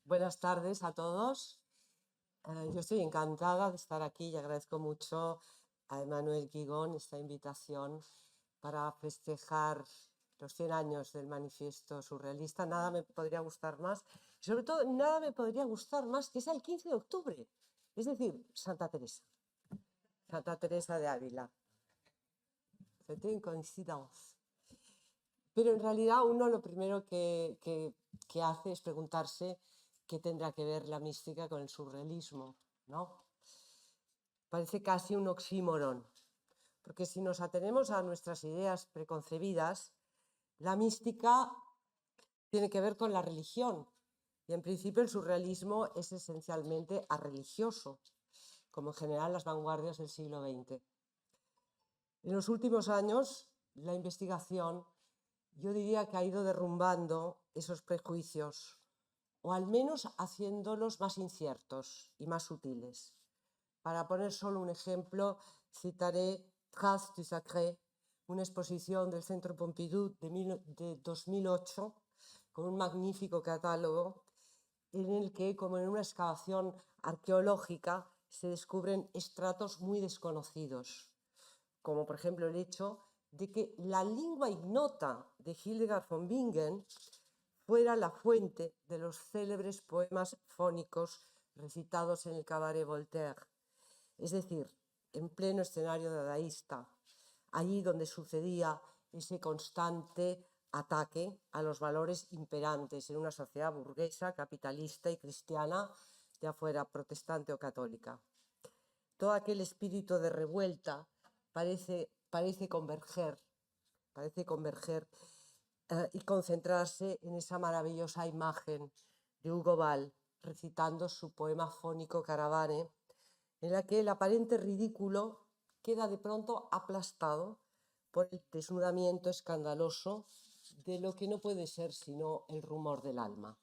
Buenas tardes a todos. Yo estoy encantada de estar aquí y agradezco mucho a Emmanuel Guigón esta invitación para festejar los 100 años del Manifiesto Surrealista. Nada me podría gustar más, sobre todo nada me podría gustar más que sea el 15 de octubre, es decir, Santa Teresa de Ávila. C'est une coïncidence. Pero en realidad uno lo primero que hace es preguntarse qué tendrá que ver la mística con el surrealismo, ¿no? Parece casi un oxímoron, porque si nos atenemos a nuestras ideas preconcebidas, la mística tiene que ver con la religión, y en principio el surrealismo es esencialmente arreligioso, como en general las vanguardias del siglo XX. En los últimos años, la investigación, yo diría que ha ido derrumbando esos prejuicios, o al menos haciéndolos más inciertos y más sutiles. Para poner solo un ejemplo, citaré Traces du Sacré, una exposición del Centro Pompidou de 2008, con un magnífico catálogo, en el que, como en una excavación arqueológica, se descubren estratos muy desconocidos, como por ejemplo el hecho de que la lengua ignota de Hildegard von Bingen fuera la fuente de los célebres poemas fónicos recitados en el Cabaret Voltaire, es decir, en pleno escenario dadaísta, allí donde sucedía ese constante ataque a los valores imperantes en una sociedad burguesa, capitalista y cristiana, ya fuera protestante o católica. Todo aquel espíritu de revuelta parece converger y concentrarse en esa maravillosa imagen de Hugo Ball recitando su poema fónico Caravane, en la que el aparente ridículo queda de pronto aplastado por el desnudamiento escandaloso de lo que no puede ser sino el rumor del alma.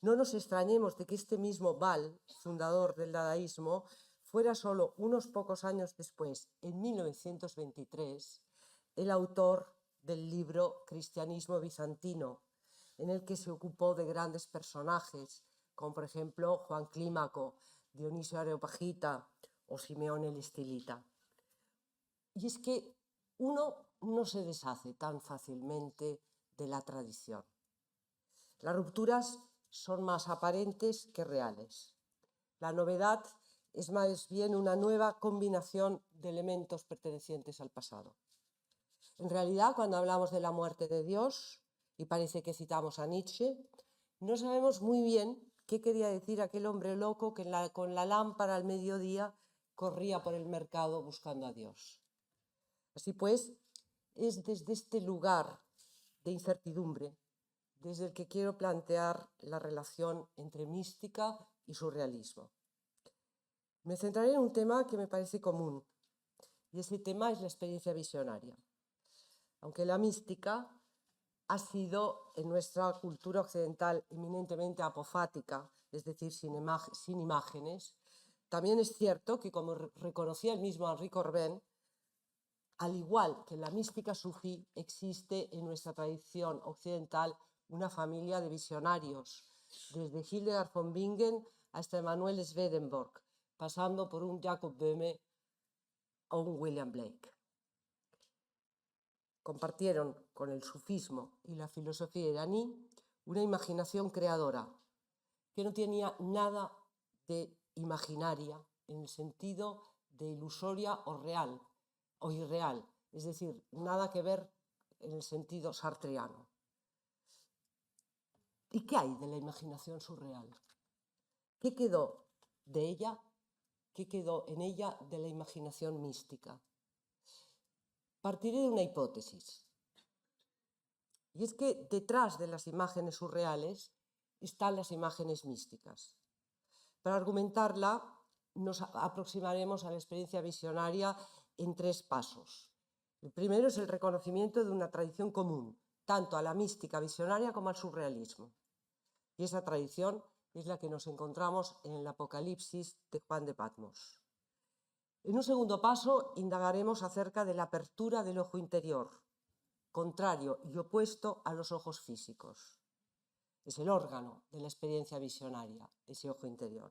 No nos extrañemos de que este mismo Ball, fundador del dadaísmo, fuera solo unos pocos años después, en 1923, el autor del libro Cristianismo bizantino, en el que se ocupó de grandes personajes, como por ejemplo Juan Clímaco, Dionisio Areopagita o Simeón el Estilita. Y es que uno no se deshace tan fácilmente de la tradición. Las rupturas son más aparentes que reales. La novedad es más bien una nueva combinación de elementos pertenecientes al pasado. En realidad, cuando hablamos de la muerte de Dios, y parece que citamos a Nietzsche, no sabemos muy bien qué quería decir aquel hombre loco que con la lámpara al mediodía corría por el mercado buscando a Dios. Así pues, es desde este lugar de incertidumbre desde el que quiero plantear la relación entre mística y surrealismo. Me centraré en un tema que me parece común, y ese tema es la experiencia visionaria. Aunque la mística ha sido en nuestra cultura occidental eminentemente apofática, es decir, sin imágenes, también es cierto que, como reconocía el mismo Henri Corbin, al igual que la mística sufí, existe en nuestra tradición occidental una familia de visionarios, desde Hildegard von Bingen hasta Emanuel Swedenborg, pasando por un Jacob Böhme o un William Blake. Compartieron con el sufismo y la filosofía iraní una imaginación creadora que no tenía nada de imaginaria en el sentido de ilusoria o real o irreal, es decir, nada que ver en el sentido sartreano. ¿Y qué hay de la imaginación surreal? ¿Qué quedó de ella? ¿Qué quedó en ella de la imaginación mística? Partiré de una hipótesis. Y es que detrás de las imágenes surreales están las imágenes místicas. Para argumentarla, nos aproximaremos a la experiencia visionaria en 3 pasos. El primero es el reconocimiento de una tradición común, tanto a la mística visionaria como al surrealismo. Y esa tradición es la que nos encontramos en el Apocalipsis de Juan de Patmos. En un segundo paso, indagaremos acerca de la apertura del ojo interior, contrario y opuesto a los ojos físicos. es el órgano de la experiencia visionaria, ese ojo interior.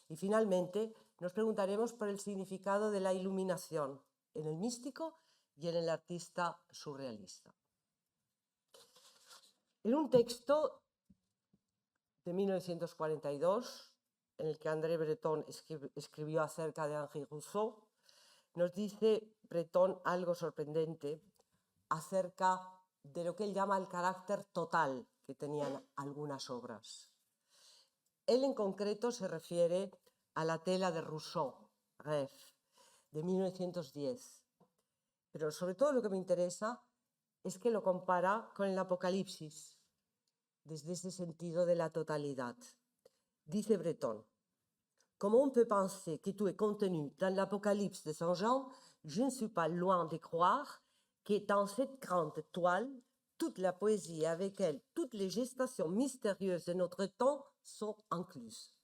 Y finalmente nos preguntaremos por el significado de la iluminación en el místico y en el artista surrealista. En un texto de 1942, en el que André Breton escribió acerca de Henri Rousseau, nos dice Breton algo sorprendente acerca de lo que él llama el carácter total que tenían algunas obras. Él en concreto se refiere a la tela de Rousseau, Rêve, de 1910. Pero sobre todo lo que me interesa es que lo compara con el Apocalipsis, desde ese sentido de la totalidad. Dice Breton: Comme on peut penser que tout est contenu dans l'Apocalypse de Saint Jean, je ne suis pas loin de croire que dans cette grande toile, toute la poésie et avec elle toutes les gestations mystérieuses de notre temps sont incluses.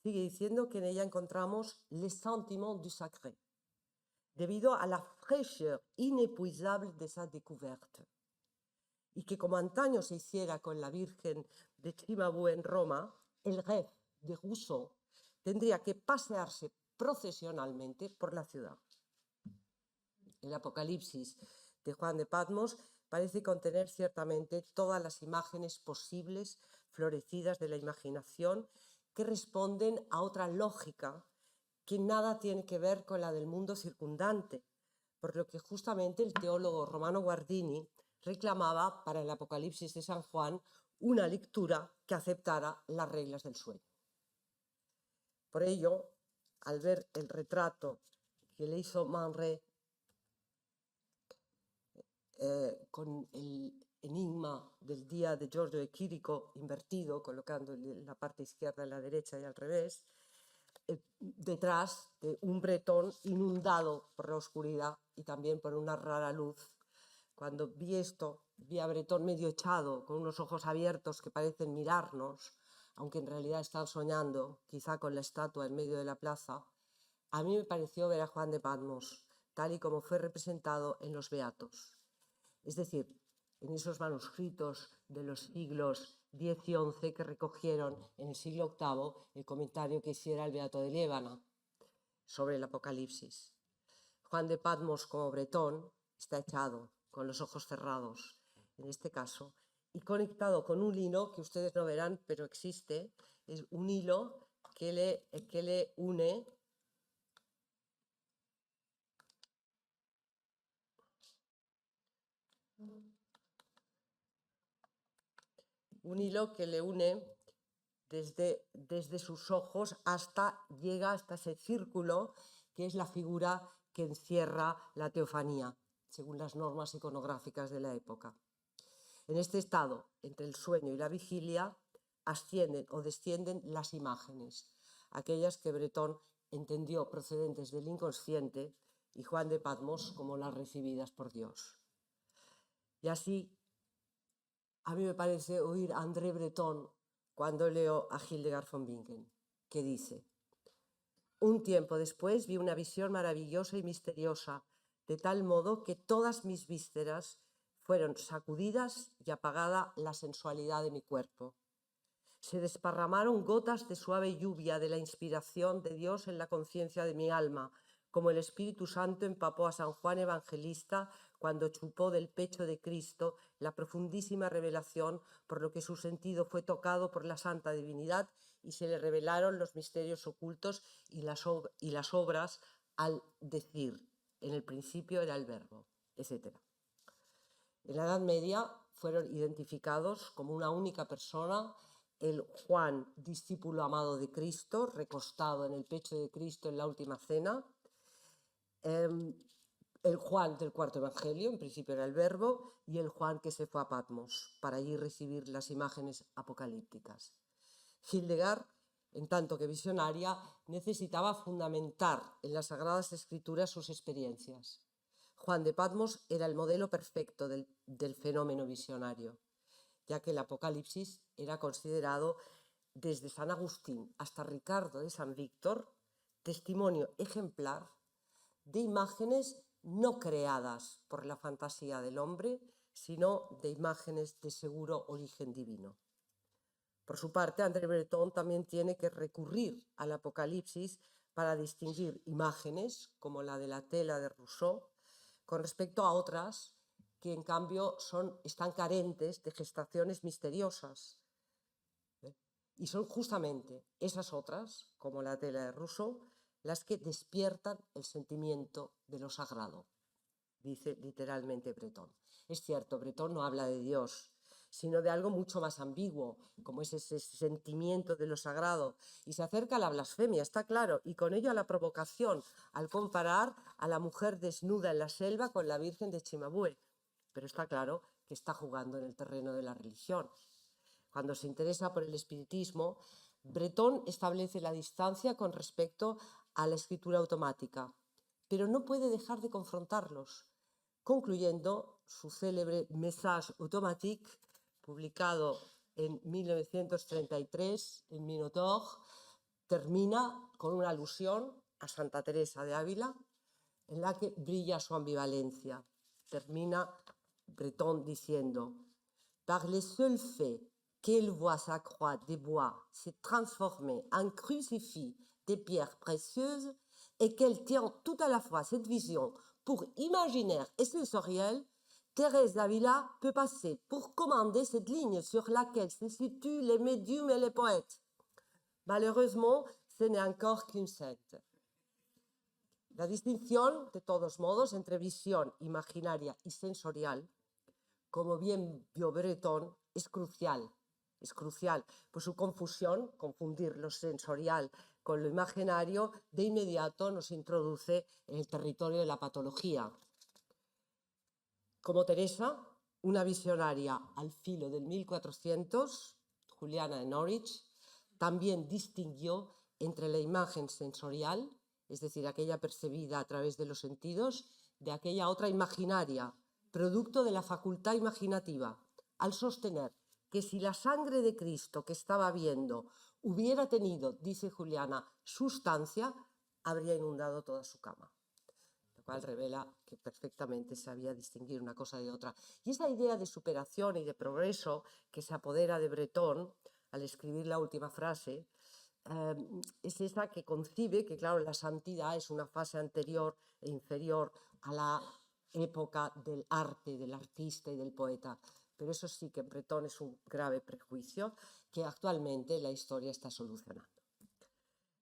Sigue diciendo que en ella encontramos les sentiments du sacré, debido a la fraîcheur inépuisable de sa découverte. Y que como antaño se hiciera con la Virgen de Cimabue en Roma, el Rêve de Rousseau tendría que pasearse procesionalmente por la ciudad. El Apocalipsis de Juan de Patmos parece contener ciertamente todas las imágenes posibles, florecidas de la imaginación, que responden a otra lógica que nada tiene que ver con la del mundo circundante, por lo que justamente el teólogo Romano Guardini reclamaba para el Apocalipsis de San Juan una lectura que aceptara las reglas del sueño. Por ello, al ver el retrato que le hizo Man Ray con el enigma del día de Giorgio de Chirico invertido, colocando la parte izquierda en la derecha y al revés, detrás de un Bretón inundado por la oscuridad y también por una rara luz. Cuando vi esto, vi a Bretón medio echado, con unos ojos abiertos que parecen mirarnos, aunque en realidad están soñando, quizá con la estatua en medio de la plaza. A mí me pareció ver a Juan de Patmos, tal y como fue representado en los Beatos. Es decir, en esos manuscritos de los siglos X y XI que recogieron en el siglo VIII el comentario que hiciera el Beato de Liébana sobre el Apocalipsis. Juan de Patmos, como Bretón, está echado, con los ojos cerrados, en este caso, y conectado con un hilo que ustedes no verán, pero existe, es un hilo que le une desde sus ojos llega hasta ese círculo que es la figura que encierra la teofanía, según las normas iconográficas de la época. En este estado, entre el sueño y la vigilia, ascienden o descienden las imágenes, aquellas que Breton entendió procedentes del inconsciente y Juan de Patmos como las recibidas por Dios. Y así, a mí me parece oír a André Breton cuando leo a Hildegard von Bingen, que dice: un tiempo después vi una visión maravillosa y misteriosa, de tal modo que todas mis vísceras fueron sacudidas y apagada la sensualidad de mi cuerpo. Se desparramaron gotas de suave lluvia de la inspiración de Dios en la conciencia de mi alma, como el Espíritu Santo empapó a San Juan Evangelista cuando chupó del pecho de Cristo la profundísima revelación, por lo que su sentido fue tocado por la santa divinidad y se le revelaron los misterios ocultos y las obras al decir: en el principio era el Verbo, etc. En la Edad Media fueron identificados como una única persona el Juan, discípulo amado de Cristo, recostado en el pecho de Cristo en la última cena, el Juan del cuarto evangelio, en principio era el Verbo, y el Juan que se fue a Patmos para allí recibir las imágenes apocalípticas. Hildegard, en tanto que visionaria, necesitaba fundamentar en las Sagradas Escrituras sus experiencias. Juan de Patmos era el modelo perfecto del fenómeno visionario, ya que el Apocalipsis era considerado desde San Agustín hasta Ricardo de San Víctor testimonio ejemplar de imágenes no creadas por la fantasía del hombre, sino de imágenes de seguro origen divino. Por su parte, André Breton también tiene que recurrir al Apocalipsis para distinguir imágenes, como la de la tela de Rousseau, con respecto a otras que en cambio están carentes de gestaciones misteriosas. Y son justamente esas otras, como la tela de Rousseau, las que despiertan el sentimiento de lo sagrado, dice literalmente Breton. Es cierto, Breton no habla de Dios, sino de algo mucho más ambiguo, como es ese sentimiento de lo sagrado, y se acerca a la blasfemia, está claro, y con ello a la provocación, al comparar a la mujer desnuda en la selva con la Virgen de Cimabue. Pero está claro que está jugando en el terreno de la religión. Cuando se interesa por el espiritismo, Breton establece la distancia con respecto a la escritura automática, pero no puede dejar de confrontarlos, concluyendo su célebre Message automatique, publicado en 1933 en Minotaur, termina con una alusión a Santa Teresa de Ávila, en la que brilla su ambivalencia. Termina Breton diciendo: par le seul fait qu'elle voit sa croix des bois se transformer en crucifix des pierres précieuses et qu'elle tient tout à la fois cette vision pour imaginaire et sensorielle, Thérèse d'Avila peut passer pour commander cette ligne sur laquelle se situent les médiums et les poètes. Malheureusement, ce n'est encore qu'une sainte. La distinción, de todos modos, entre visión imaginaria y sensorial, como bien vio Breton, es crucial, pues su confusión, confundir lo sensorial con lo imaginario, de inmediato nos introduce en el territorio de la patología. Como Teresa, una visionaria al filo del 1400, Juliana de Norwich, también distinguió entre la imagen sensorial, es decir, aquella percibida a través de los sentidos, de aquella otra imaginaria, producto de la facultad imaginativa, al sostener que si la sangre de Cristo que estaba viendo hubiera tenido, dice Juliana, sustancia, habría inundado toda su cama. Lo cual revela que perfectamente sabía distinguir una cosa de otra. Y esa idea de superación y de progreso que se apodera de Breton al escribir la última frase, es esa que concibe que, claro, la santidad es una fase anterior e inferior a la época del arte, del artista y del poeta. Pero eso sí que en Breton es un grave prejuicio que actualmente la historia está solucionando.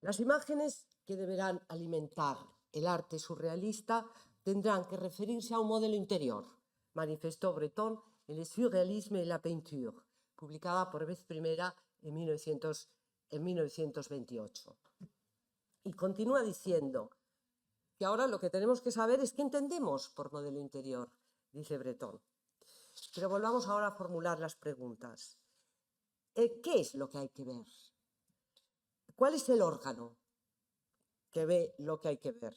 Las imágenes que deberán alimentar el arte surrealista tendrán que referirse a un modelo interior, manifestó Breton en Le surréalisme et la peinture, publicada por vez primera en 1928. Y continúa diciendo que ahora lo que tenemos que saber es qué entendemos por modelo interior, dice Breton. Pero volvamos ahora a formular las preguntas. ¿Qué es lo que hay que ver? ¿Cuál es el órgano que ve lo que hay que ver?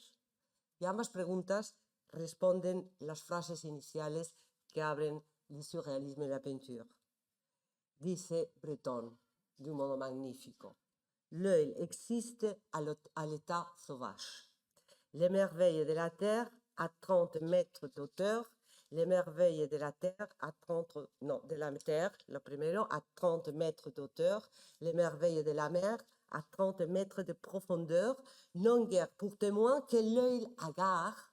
Y a ambas preguntas responden las frases iniciales que abren Le surréalisme et la peinture. Dice Breton, de un modo magnífico: l'œil existe à l'état sauvage. Les merveilles de la terre à 30 mètres d'auteur, les merveilles de la terre à 30, non, de la terre, lo primero, à 30 mètres d'auteur, les merveilles de la mer à 30 mètres de profondeur, n'ont guère pour témoin que l'œil hagard,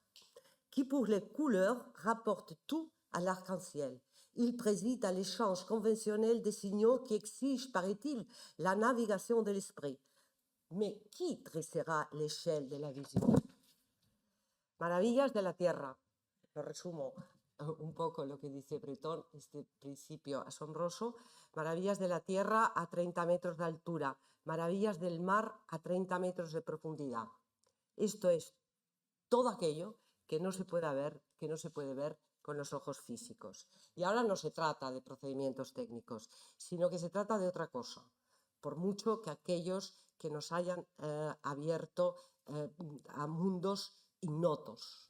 qui pour les couleurs rapporte tout à l'arc-en-ciel. Il préside à l'échange conventionnel des signaux qui exigent, paraît-il, la navigation de l'esprit. Mais qui dressera l'échelle de la vision? Maravillas de la tierra. Lo resumo un poco lo que dice Breton, este principio asombroso. Maravillas de la tierra a 30 metros de altura. Maravillas del mar a 30 metros de profundidad. Esto es todo aquello que no se puede ver, con los ojos físicos. Y ahora no se trata de procedimientos técnicos, sino que se trata de otra cosa, por mucho que aquellos que nos hayan abierto a mundos ignotos.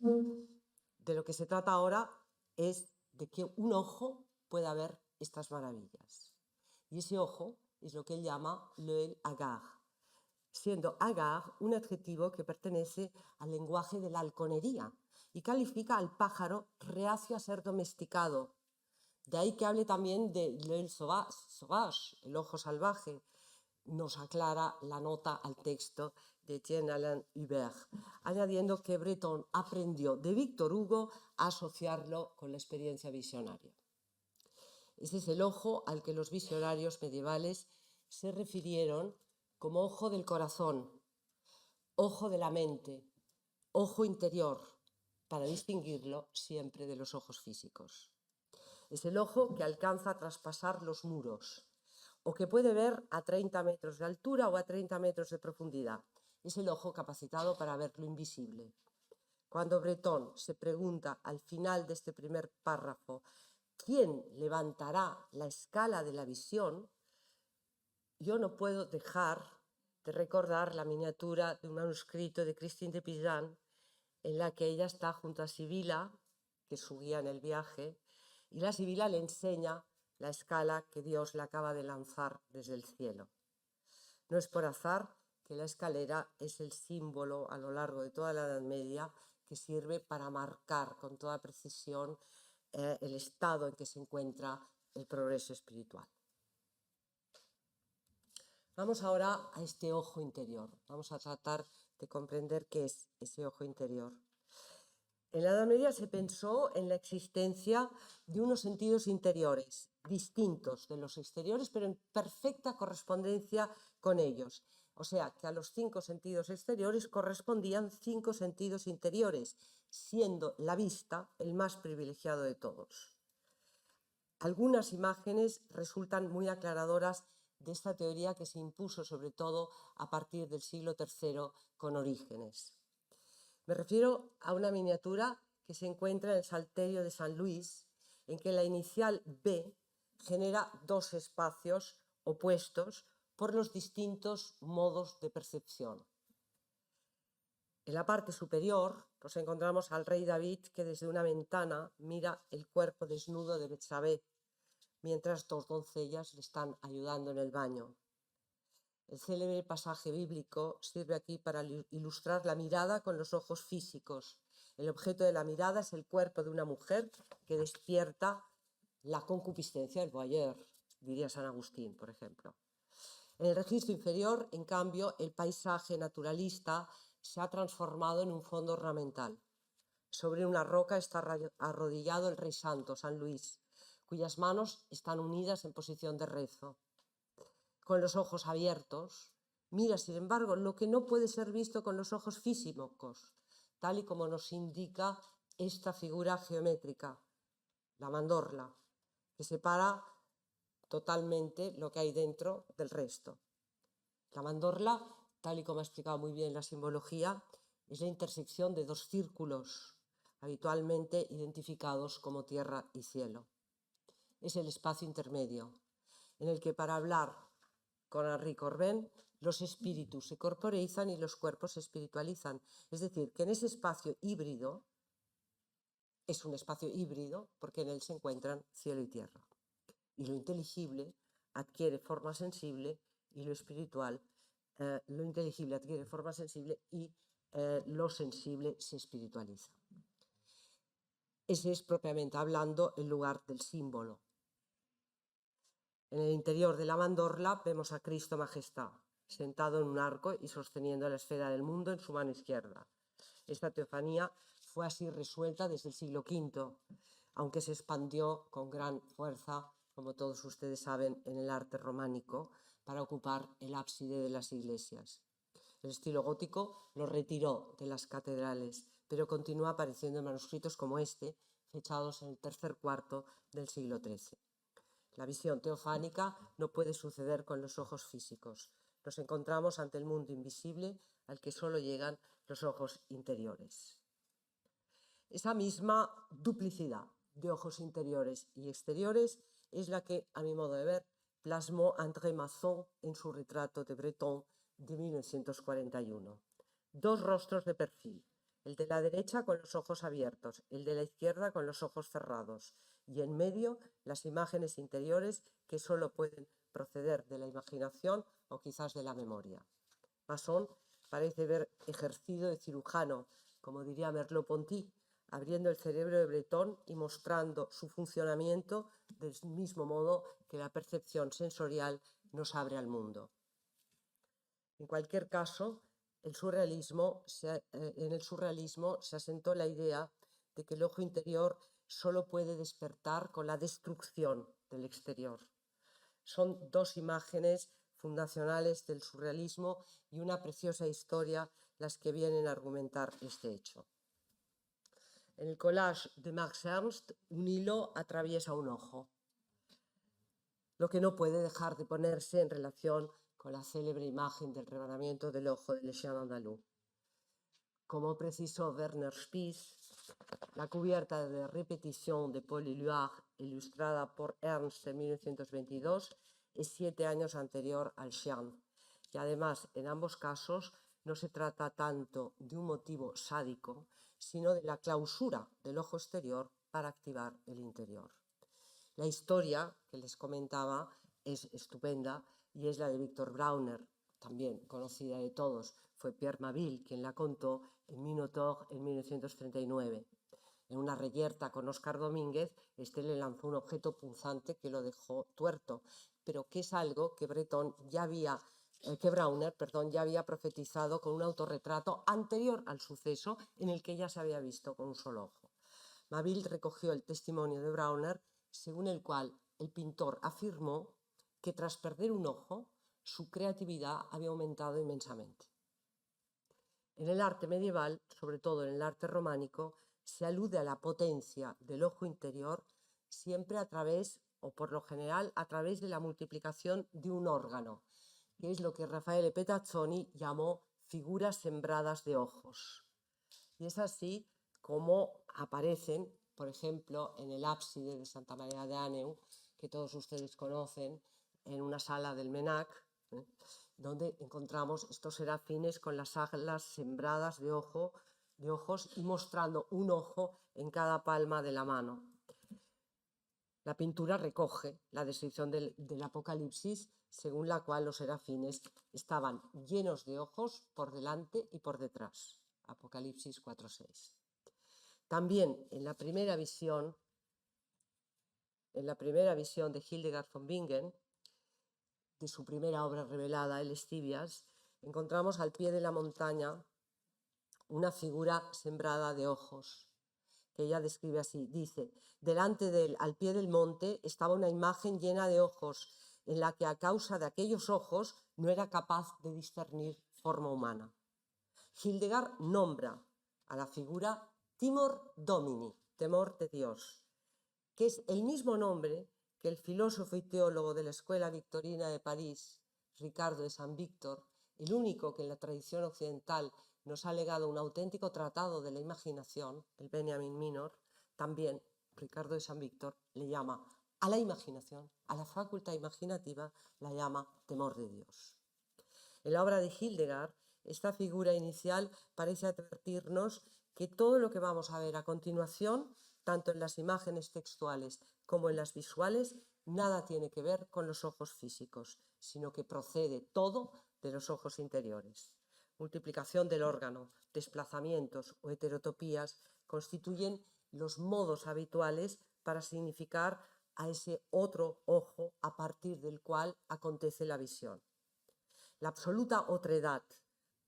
De lo que se trata ahora es de que un ojo pueda ver estas maravillas. Y ese ojo es lo que él llama l'œil hagard, siendo hagard un adjetivo que pertenece al lenguaje de la halconería y califica al pájaro reacio a ser domesticado, De ahí que hable también de l'œil sauvage, el ojo salvaje. Nos aclara la nota al texto de Etienne-Alain Hubert, añadiendo que Breton aprendió de Víctor Hugo a asociarlo con la experiencia visionaria. Ese es el ojo al que los visionarios medievales se refirieron como ojo del corazón, ojo de la mente, ojo interior, para distinguirlo siempre de los ojos físicos. Es el ojo que alcanza a traspasar los muros, o que puede ver a 30 metros de altura o a 30 metros de profundidad. Es el ojo capacitado para ver lo invisible. Cuando Breton se pregunta al final de este primer párrafo, ¿quién levantará la escala de la visión?, yo no puedo dejar de recordar la miniatura de un manuscrito de Christine de Pizan, en la que ella está junto a Sibila, que es su guía en el viaje, y la Sibila le enseña la escala que Dios le acaba de lanzar desde el cielo. No es por azar que la escalera es el símbolo a lo largo de toda la Edad Media que sirve para marcar con toda precisión el estado en que se encuentra el progreso espiritual. Vamos ahora a este ojo interior. Vamos a tratar de comprender qué es ese ojo interior. En la Edad Media se pensó en la existencia de unos sentidos interiores, distintos de los exteriores, pero en perfecta correspondencia con ellos. O sea, que a los 5 sentidos exteriores correspondían 5 sentidos interiores, siendo la vista el más privilegiado de todos. Algunas imágenes resultan muy aclaradoras de esta teoría que se impuso sobre todo a partir del siglo III con Orígenes. Me refiero a una miniatura que se encuentra en el Salterio de San Luis, en que la inicial B genera 2 espacios opuestos por los distintos modos de percepción. En la parte superior nos encontramos al rey David, que desde una ventana mira el cuerpo desnudo de Betsabé, mientras 2 doncellas le están ayudando en el baño. El célebre pasaje bíblico sirve aquí para ilustrar la mirada con los ojos físicos. El objeto de la mirada es el cuerpo de una mujer que despierta la concupiscencia, el voyeur, diría San Agustín, por ejemplo. En el registro inferior, en cambio, el paisaje naturalista se ha transformado en un fondo ornamental. Sobre una roca está arrodillado el rey santo, San Luis, cuyas manos están unidas en posición de rezo. Con los ojos abiertos, mira, sin embargo, lo que no puede ser visto con los ojos físicos, tal y como nos indica esta figura geométrica, la mandorla, que separa totalmente lo que hay dentro del resto. La mandorla, tal y como ha explicado muy bien la simbología, es la intersección de 2 círculos, habitualmente identificados como tierra y cielo. Es el espacio intermedio, en el que, para hablar con Henri Corbin, los espíritus se corporeizan y los cuerpos se espiritualizan. Es decir, que en ese espacio híbrido, es un espacio híbrido porque en él se encuentran cielo y tierra. Y lo inteligible adquiere forma sensible y lo espiritual, lo inteligible adquiere forma sensible y lo sensible se espiritualiza. Ese es, propiamente hablando, el lugar del símbolo. En el interior de la mandorla vemos a Cristo Majestad, sentado en un arco y sosteniendo la esfera del mundo en su mano izquierda. Esta teofanía fue así resuelta desde el siglo V, aunque se expandió con gran fuerza, como todos ustedes saben, en el arte románico, para ocupar el ábside de las iglesias. El estilo gótico lo retiró de las catedrales, pero continúa apareciendo en manuscritos como este, fechados en el tercer cuarto del siglo XIII. La visión teofánica no puede suceder con los ojos físicos. Nos encontramos ante el mundo invisible al que solo llegan los ojos interiores. Esa misma duplicidad de ojos interiores y exteriores es la que, a mi modo de ver, plasmó André Masson en su retrato de Breton de 1941. 2 rostros de perfil, el de la derecha con los ojos abiertos, el de la izquierda con los ojos cerrados, y en medio las imágenes interiores que solo pueden proceder de la imaginación o quizás de la memoria. Masson parece haber ejercido de cirujano, como diría Merleau-Ponty, abriendo el cerebro de Breton y mostrando su funcionamiento del mismo modo que la percepción sensorial nos abre al mundo. En cualquier caso, en el surrealismo se asentó la idea de que el ojo interior solo puede despertar con la destrucción del exterior. Son dos imágenes fundacionales del surrealismo y una preciosa historia las que vienen a argumentar este hecho. En el collage de Max Ernst, un hilo atraviesa un ojo, lo que no puede dejar de ponerse en relación con la célebre imagen del rebanamiento del ojo de Le Chien andalou. Como precisó Werner Spies, la cubierta de Repetición de Paul Éluard, ilustrada por Ernst en 1922, es 7 años anterior al Chien. Y además, en ambos casos, no se trata tanto de un motivo sádico, sino de la clausura del ojo exterior para activar el interior. La historia que les comentaba es estupenda y es la de Victor Brauner, también conocida de todos. Fue Pierre Mabille quien la contó en Minotaur en 1939. En una reyerta con Óscar Domínguez, este le lanzó un objeto punzante que lo dejó tuerto, pero que es algo que Brauner ya había profetizado con un autorretrato anterior al suceso en el que ya se había visto con un solo ojo. Mabille recogió el testimonio de Brauner, según el cual el pintor afirmó que tras perder un ojo, su creatividad había aumentado inmensamente. En el arte medieval, sobre todo en el arte románico, se alude a la potencia del ojo interior siempre a través, o por lo general, a través de la multiplicación de un órgano, que es lo que Raffaele Petazzoni llamó figuras sembradas de ojos. Y es así como aparecen, por ejemplo, en el ábside de Santa María de Àneu, que todos ustedes conocen, en una sala del Menac, donde encontramos estos serafines con las alas sembradas de ojos y mostrando un ojo en cada palma de la mano. La pintura recoge la descripción del Apocalipsis, según la cual los serafines estaban llenos de ojos por delante y por detrás. Apocalipsis 4:6. También en la primera visión de Hildegard von Bingen, de su primera obra revelada, El Estivias, encontramos al pie de la montaña una figura sembrada de ojos, que ella describe así. Dice: delante de él, al pie del monte, estaba una imagen llena de ojos, en la que a causa de aquellos ojos no era capaz de discernir forma humana. Hildegard nombra a la figura Timor Domini, temor de Dios, que es el mismo nombre que el filósofo y teólogo de la Escuela Victorina de París, Ricardo de Saint Victor, el único que en la tradición occidental nos ha legado un auténtico tratado de la imaginación, el Benjamin Minor. También Ricardo de Saint Victor le llama a la imaginación, a la facultad imaginativa, la llama temor de Dios. En la obra de Hildegard, esta figura inicial parece advertirnos que todo lo que vamos a ver a continuación, tanto en las imágenes textuales como en las visuales, nada tiene que ver con los ojos físicos, sino que procede todo de los ojos interiores. Multiplicación del órgano, desplazamientos o heterotopías constituyen los modos habituales para significar a ese otro ojo a partir del cual acontece la visión. La absoluta otredad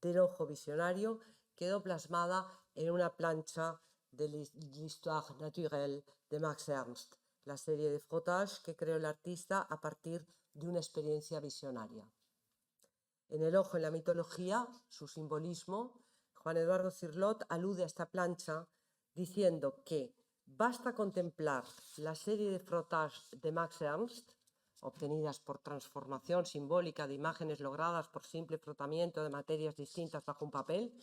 del ojo visionario quedó plasmada en una plancha de l'Histoire naturelle de Max Ernst, la serie de frottages que creó el artista a partir de una experiencia visionaria. En El ojo en la mitología, su simbolismo, Juan Eduardo Cirlot alude a esta plancha diciendo que basta contemplar la serie de frottages de Max Ernst, obtenidas por transformación simbólica de imágenes logradas por simple frotamiento de materias distintas bajo un papel,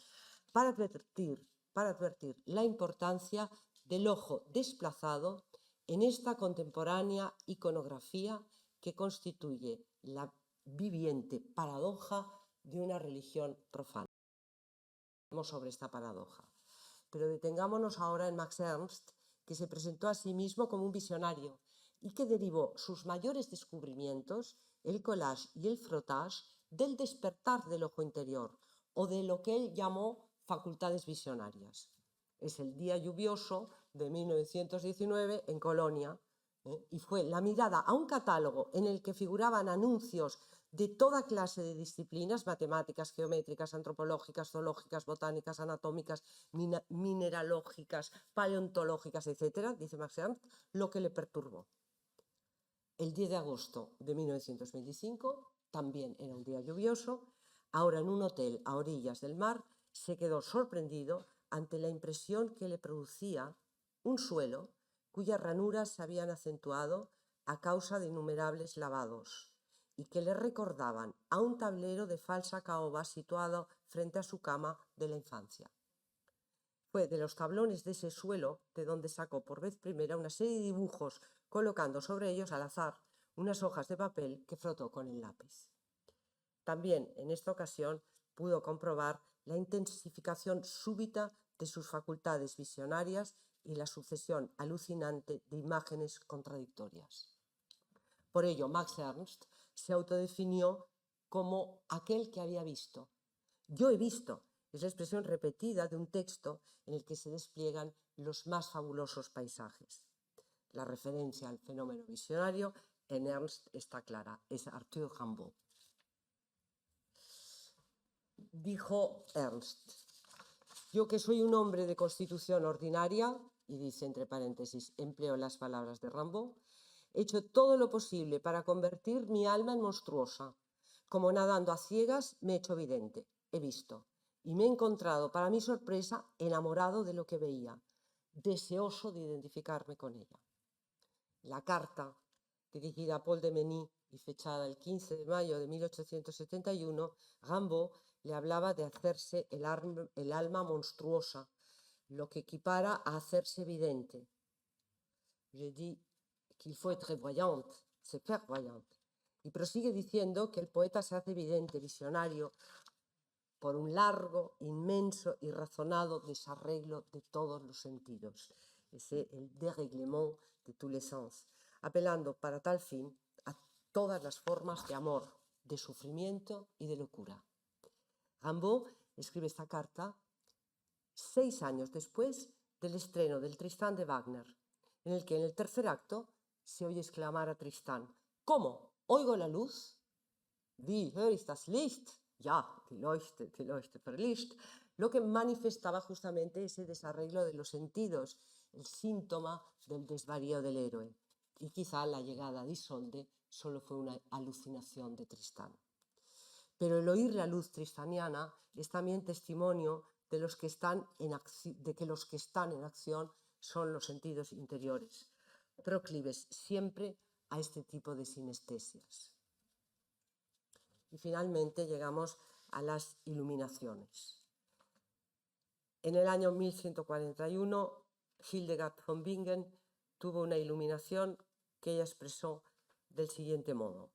para advertir la importancia del ojo desplazado en esta contemporánea iconografía que constituye la viviente paradoja de una religión profana. Sobre esta paradoja. Pero detengámonos ahora en Max Ernst, que se presentó a sí mismo como un visionario y que derivó sus mayores descubrimientos, el collage y el frottage, del despertar del ojo interior o de lo que él llamó facultades visionarias. Es El día lluvioso de 1919 en Colonia, y fue la mirada a un catálogo en el que figuraban anuncios de toda clase de disciplinas, matemáticas, geométricas, antropológicas, zoológicas, botánicas, anatómicas, mineralógicas, paleontológicas, etc., dice Max Ernst, lo que le perturbó. El 10 de agosto de 1925, también era un día lluvioso, ahora en un hotel a orillas del mar, se quedó sorprendido ante la impresión que le producía un suelo cuyas ranuras se habían acentuado a causa de innumerables lavados y que le recordaban a un tablero de falsa caoba situado frente a su cama de la infancia. Fue de los tablones de ese suelo de donde sacó por vez primera una serie de dibujos, colocando sobre ellos al azar unas hojas de papel que frotó con el lápiz. También en esta ocasión pudo comprobar la intensificación súbita de sus facultades visionarias y la sucesión alucinante de imágenes contradictorias. Por ello, Max Ernst se autodefinió como aquel que había visto. Yo he visto, es la expresión repetida de un texto en el que se despliegan los más fabulosos paisajes. La referencia al fenómeno visionario en Ernst está clara, es Arthur Rimbaud. Dijo Ernst: yo que soy un hombre de constitución ordinaria, y dice entre paréntesis, empleo las palabras de Rimbaud, he hecho todo lo posible para convertir mi alma en monstruosa. Como nadando a ciegas me he hecho vidente, he visto, y me he encontrado, para mi sorpresa, enamorado de lo que veía, deseoso de identificarme con ella. La carta, dirigida a Paul de Meny y fechada el 15 de mayo de 1871, Rimbaud le hablaba de hacerse el alma monstruosa, lo que equipara a hacerse vidente. Je dis qu'il faut être voyante, se faire voyante. Y prosigue diciendo que el poeta se hace vidente, visionario, por un largo, inmenso y razonado desarreglo de todos los sentidos. Ese es el dérèglement de tous les sens, apelando para tal fin a todas las formas de amor, de sufrimiento y de locura. Rimbaud escribe esta carta 6 años después del estreno del Tristán de Wagner, en el que en el tercer acto se oye exclamar a Tristán: ¿cómo? ¿Oigo la luz? Wie höre ich das Licht? Ja, die Leuchte verlischt, lo que manifestaba justamente ese desarreglo de los sentidos, el síntoma del desvarío del héroe. Y quizá la llegada de Isolde solo fue una alucinación de Tristán. Pero el oír la luz tristaniana es también testimonio de que los que están en acción son los sentidos interiores, proclives siempre a este tipo de sinestesias. Y finalmente llegamos a las iluminaciones. En el año 1141, Hildegard von Bingen tuvo una iluminación que ella expresó del siguiente modo.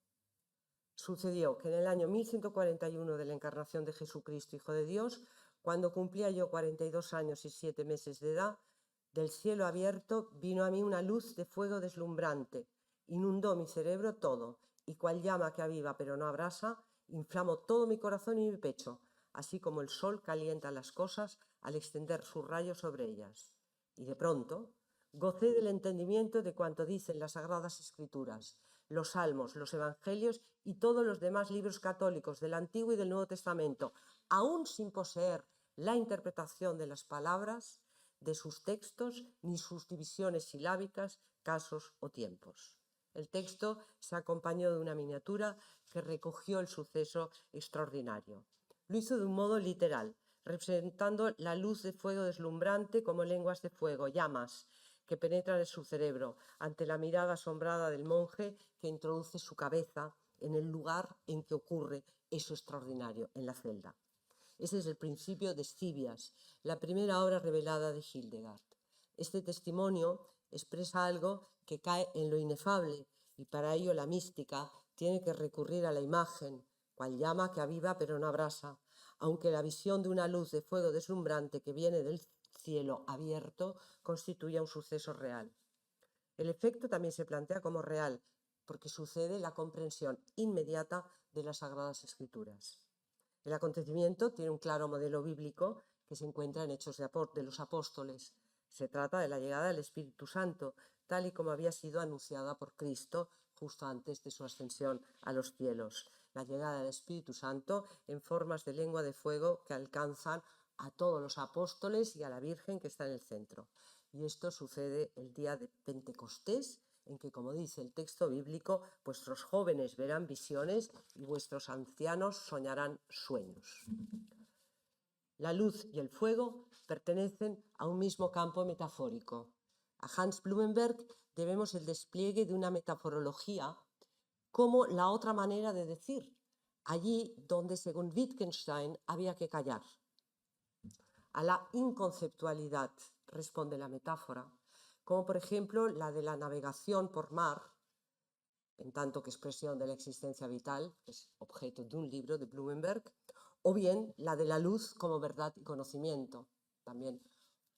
Sucedió que en el año 1141 de la encarnación de Jesucristo, Hijo de Dios, cuando cumplía yo 42 años y 7 meses de edad, del cielo abierto vino a mí una luz de fuego deslumbrante, inundó mi cerebro todo, y cual llama que aviva pero no abrasa, inflamó todo mi corazón y mi pecho, así como el sol calienta las cosas al extender sus rayos sobre ellas. Y de pronto gocé del entendimiento de cuanto dicen las Sagradas Escrituras, los Salmos, los Evangelios y todos los demás libros católicos del Antiguo y del Nuevo Testamento, aún sin poseer la interpretación de las palabras, de sus textos, ni sus divisiones silábicas, casos o tiempos. El texto se acompañó de una miniatura que recogió el suceso extraordinario. Lo hizo de un modo literal, representando la luz de fuego deslumbrante como lenguas de fuego, llamas, que penetran en su cerebro, ante la mirada asombrada del monje que introduce su cabeza en el lugar en que ocurre eso extraordinario, en la celda. Ese es el principio de Scivias, la primera obra revelada de Hildegard. Este testimonio expresa algo que cae en lo inefable y para ello la mística tiene que recurrir a la imagen, cual llama que aviva pero no abrasa, aunque la visión de una luz de fuego deslumbrante que viene del cielo abierto constituye un suceso real. El efecto también se plantea como real, porque sucede la comprensión inmediata de las Sagradas Escrituras. El acontecimiento tiene un claro modelo bíblico que se encuentra en Hechos de los Apóstoles. Se trata de la llegada del Espíritu Santo, tal y como había sido anunciada por Cristo justo antes de su ascensión a los cielos. La llegada del Espíritu Santo en formas de lengua de fuego que alcanzan a todos los apóstoles y a la Virgen que está en el centro. Y esto sucede el día de Pentecostés, en que, como dice el texto bíblico, vuestros jóvenes verán visiones y vuestros ancianos soñarán sueños. La luz y el fuego pertenecen a un mismo campo metafórico. A Hans Blumenberg debemos el despliegue de una metaforología como la otra manera de decir, allí donde, según Wittgenstein, había que callar. A la inconceptualidad responde la metáfora, como por ejemplo la de la navegación por mar, en tanto que expresión de la existencia vital, que es objeto de un libro de Blumenberg, o bien la de la luz como verdad y conocimiento, también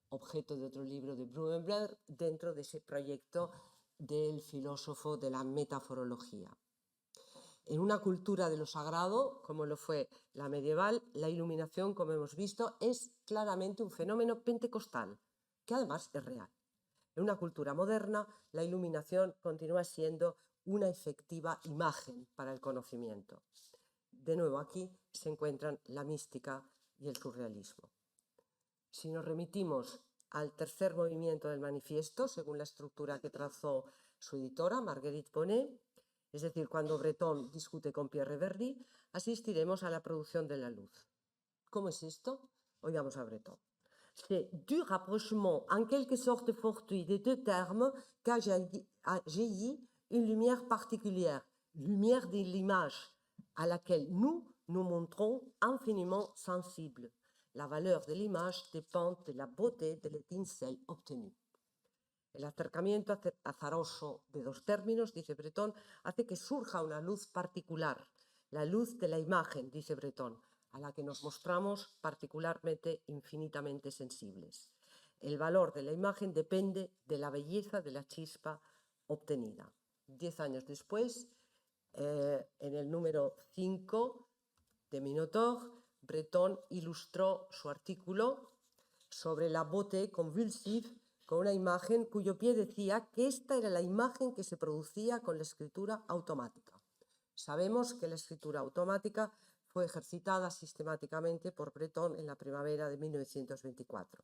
objeto de otro libro de Blumenberg, dentro de ese proyecto del filósofo de la metaforología. En una cultura de lo sagrado, como lo fue la medieval, la iluminación, como hemos visto, es claramente un fenómeno pentecostal, que además es real. En una cultura moderna, la iluminación continúa siendo una efectiva imagen para el conocimiento. De nuevo, aquí se encuentran la mística y el surrealismo. Si nos remitimos al tercer movimiento del manifiesto, según la estructura que trazó su editora, Marguerite Bonnet, es decir, cuando Breton discute con Pierre Verdy, asistiremos a la producción de la luz. ¿Cómo es esto? Oigamos a Breton. C'est du rapprochement en quelque sorte fortuit des deux termes qu'a jailli une lumière particulière, lumière de l'image, à laquelle nous nous montrons infiniment sensibles. La valeur de l'image dépend de la beauté de l'étincelle obtenue. El acercamiento azaroso de dos términos, dice Breton, hace que surja una luz particular, la luz de la imagen, dice Breton, a la que nos mostramos particularmente, infinitamente sensibles. El valor de la imagen depende de la belleza de la chispa obtenida. 10 años después, en el número 5 de Minotaur, Breton ilustró su artículo sobre la beauté convulsive con una imagen cuyo pie decía que esta era la imagen que se producía con la escritura automática. Sabemos que la escritura automática fue ejercitada sistemáticamente por Breton en la primavera de 1924.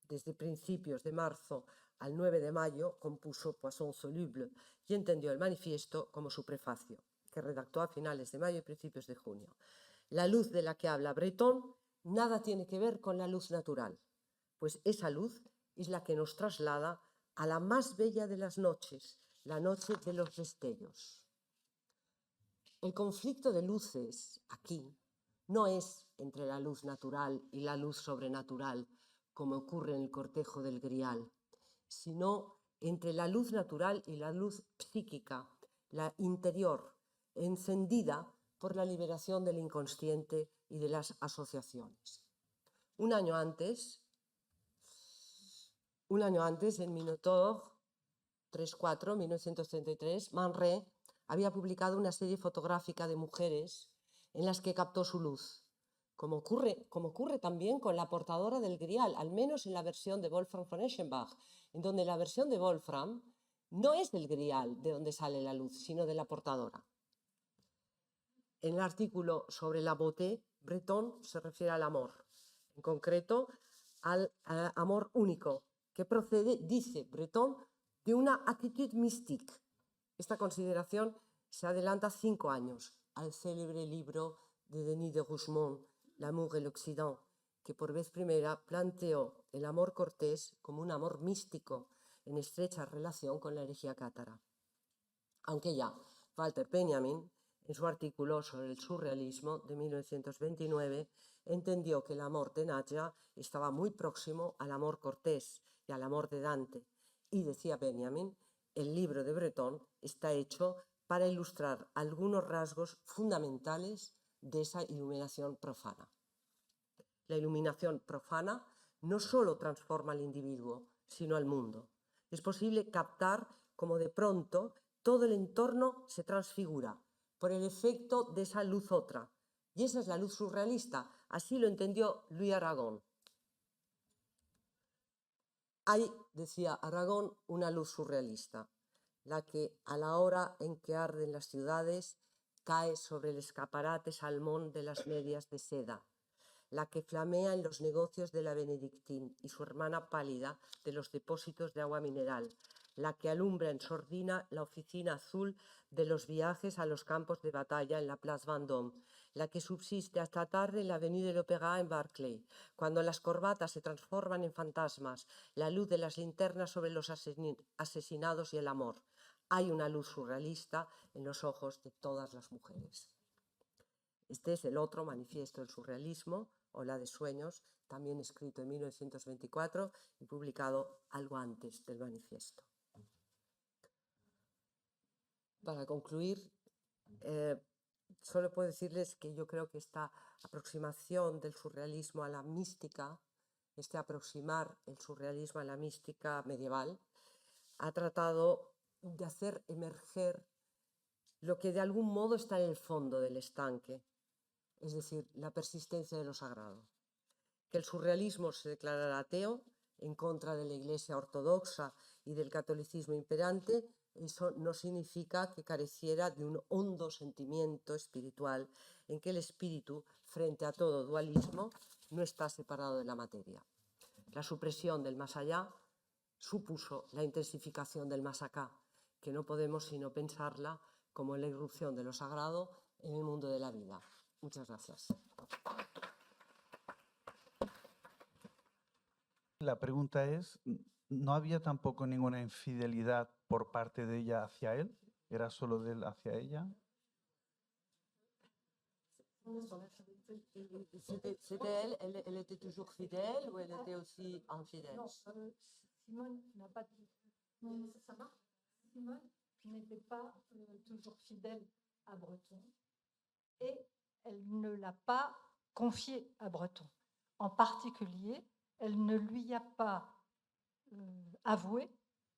Desde principios de marzo al 9 de mayo compuso Poisson soluble y entendió el manifiesto como su prefacio, que redactó a finales de mayo y principios de junio. La luz de la que habla Breton nada tiene que ver con la luz natural, pues esa luz es la que nos traslada a la más bella de las noches, la noche de los destellos. El conflicto de luces aquí no es entre la luz natural y la luz sobrenatural, como ocurre en el cortejo del Grial, sino entre la luz natural y la luz psíquica, la interior, encendida por la liberación del inconsciente y de las asociaciones. Un año antes, en Minotaur 3-4, 1933, Man Ray había publicado una serie fotográfica de mujeres en las que captó su luz, como ocurre también con la portadora del Grial, al menos en la versión de Wolfram von Eschenbach, en donde la versión de Wolfram no es del Grial de donde sale la luz, sino de la portadora. En el artículo sobre la beauté, Breton se refiere al amor, en concreto al amor único, que procede, dice Breton, de una actitud mystique. Esta consideración se adelanta 5 años al célebre libro de Denis de Rougemont, L'amour et l'Occident, que por vez primera planteó el amor cortés como un amor místico en estrecha relación con la herejía cátara. Aunque ya Walter Benjamin, en su artículo sobre el surrealismo de 1929, entendió que el amor de Nadja estaba muy próximo al amor cortés y al amor de Dante. Y decía Benjamin, el libro de Breton está hecho para ilustrar algunos rasgos fundamentales de esa iluminación profana. La iluminación profana no solo transforma al individuo, sino al mundo. Es posible captar cómo de pronto todo el entorno se transfigura por el efecto de esa luz otra. Y esa es la luz surrealista. Así lo entendió Louis Aragon. Hay, decía Aragón, una luz surrealista, la que a la hora en que arden las ciudades cae sobre el escaparate salmón de las medias de seda, la que flamea en los negocios de la Benedictín y su hermana pálida de los depósitos de agua mineral, la que alumbra en sordina la oficina azul de los viajes a los campos de batalla en la Place Vendôme, la que subsiste hasta tarde en la Avenue de l'Opéra en Barclay, cuando las corbatas se transforman en fantasmas, la luz de las linternas sobre los asesinados y el amor. Hay una luz surrealista en los ojos de todas las mujeres. Este es el otro manifiesto del surrealismo, Ola de sueños, también escrito en 1924 y publicado algo antes del manifiesto. Para concluir, solo puedo decirles que yo creo que esta aproximación del surrealismo a la mística, este aproximar el surrealismo a la mística medieval, ha tratado de hacer emerger lo que de algún modo está en el fondo del estanque, es decir, la persistencia de lo sagrado. Que el surrealismo se declarara ateo en contra de la Iglesia ortodoxa y del catolicismo imperante, eso no significa que careciera de un hondo sentimiento espiritual en que el espíritu, frente a todo dualismo, no está separado de la materia. La supresión del más allá supuso la intensificación del más acá, que no podemos sino pensarla como la irrupción de lo sagrado en el mundo de la vida. Muchas gracias. La pregunta es, ¿no había tampoco ninguna infidelidad por parte de ella hacia él? ¿Era solo de él hacia ella? C'était elle était toujours fidèle ou elle était aussi infidèle? Non, Simone n'a pas. Simone n'était pas toujours fidèle à Breton et elle ne l'a pas confié à Breton. En particulier, elle ne lui a pas avoué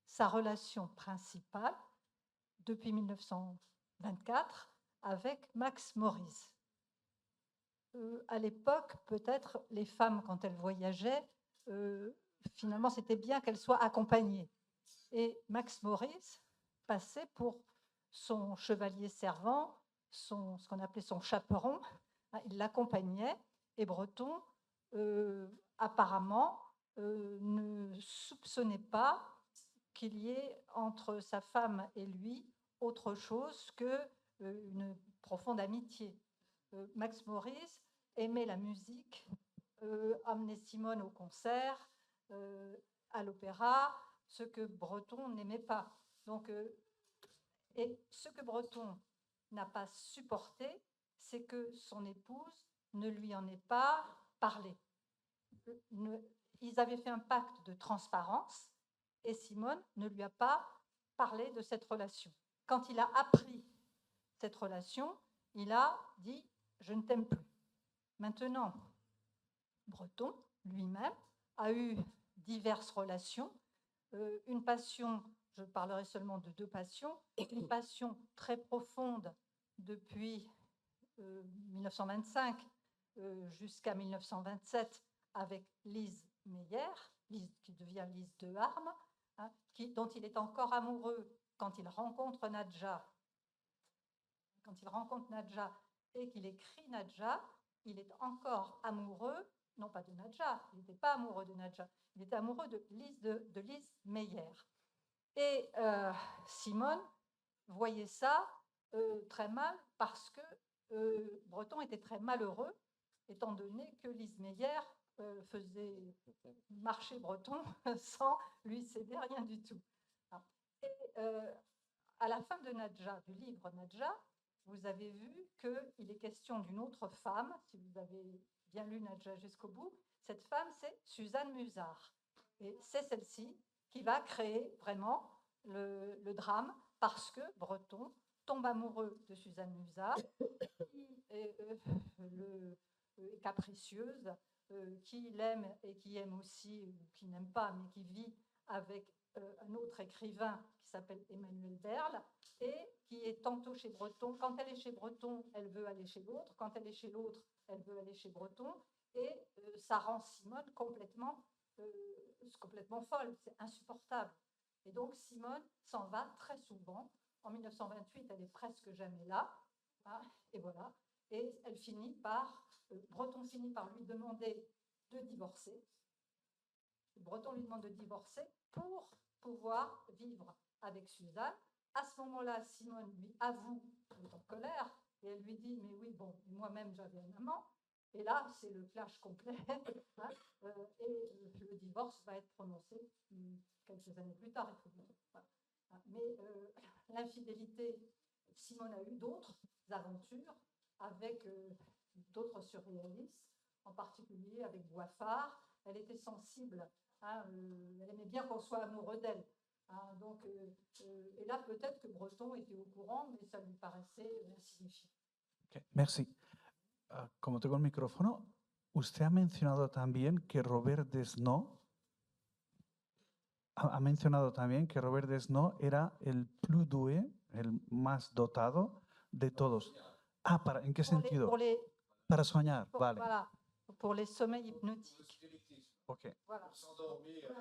sa relation principale depuis 1924 avec Max Morris. À l'époque, peut-être, les femmes, quand elles voyageaient, finalement, c'était bien qu'elles soient accompagnées. Et Max Morris passait pour son chevalier servant, ce qu'on appelait son chaperon. Il l'accompagnait et Breton, apparemment, ne soupçonnait pas qu'il y ait entre sa femme et lui autre chose qu'une profonde amitié. Max Morris aimait la musique, amenait Simone au concert, à l'opéra, ce que Breton n'aimait pas. Donc, et ce que Breton n'a pas supporté, c'est que son épouse ne lui en ait pas parlé. Ils avaient fait un pacte de transparence et Simone ne lui a pas parlé de cette relation. Quand il a appris cette relation, il a dit « je ne t'aime plus ». Maintenant, Breton lui-même a eu diverses relations, une passion, je parlerai seulement de deux passions, une passion très profonde depuis 1925 jusqu'à 1927 avec Lise Meyer, qui devient Lise de Harme, hein, dont il est encore amoureux quand il rencontre Nadja. Quand il rencontre Nadja et qu'il écrit Nadja, il est encore amoureux, non pas de Nadja, il n'était pas amoureux de Nadja, il était amoureux de Lise Meyer. Et Simone voyait ça très mal parce que Breton était très malheureux, étant donné que Lise Meyer faisait marcher Breton sans lui céder rien du tout. Et à la fin de Nadja, du livre Nadja, vous avez vu qu'il est question d'une autre femme, si vous avez bien lu Nadja jusqu'au bout. Cette femme, c'est Suzanne Musard. Et c'est celle-ci qui va créer vraiment le drame, parce que Breton tombe amoureux de Suzanne Musard, qui est capricieuse, qui l'aime et qui aime aussi, ou qui n'aime pas, mais qui vit avec un autre écrivain qui s'appelle Emmanuel Berle, et qui est tantôt chez Breton. Quand elle est chez Breton, elle veut aller chez l'autre. Quand elle est chez l'autre, elle veut aller chez Breton. Et ça rend Simone complètement c'est complètement folle, c'est insupportable. Et donc Simone s'en va très souvent. En 1928, elle est presque jamais là. Hein, et voilà. Et elle finit par, Breton finit par lui demander de divorcer. Breton lui demande de divorcer pour pouvoir vivre avec Suzanne. À ce moment-là, Simone lui avoue qu'elle est en colère et elle lui dit « Mais oui, bon, moi-même j'avais un amant ». Et là, c'est le clash complet. Hein, et le divorce va être prononcé quelques années plus tard. Voilà. Mais l'infidélité, Simone a eu d'autres aventures avec d'autres surréalistes, en particulier avec Boiffard. Elle était sensible, hein, elle aimait bien qu'on soit amoureux d'elle. Hein, donc, et là, peut-être que Breton était au courant, mais ça lui paraissait insignifiant. Ok, merci. Como tengo el micrófono, usted ha mencionado también que Robert Desnos era el plus doué, el más dotado de todos. ¿En qué sentido? Para soñar, vale. Voilà, pour les sommeils hypnotiques. Ok. Voilà. S'endormir.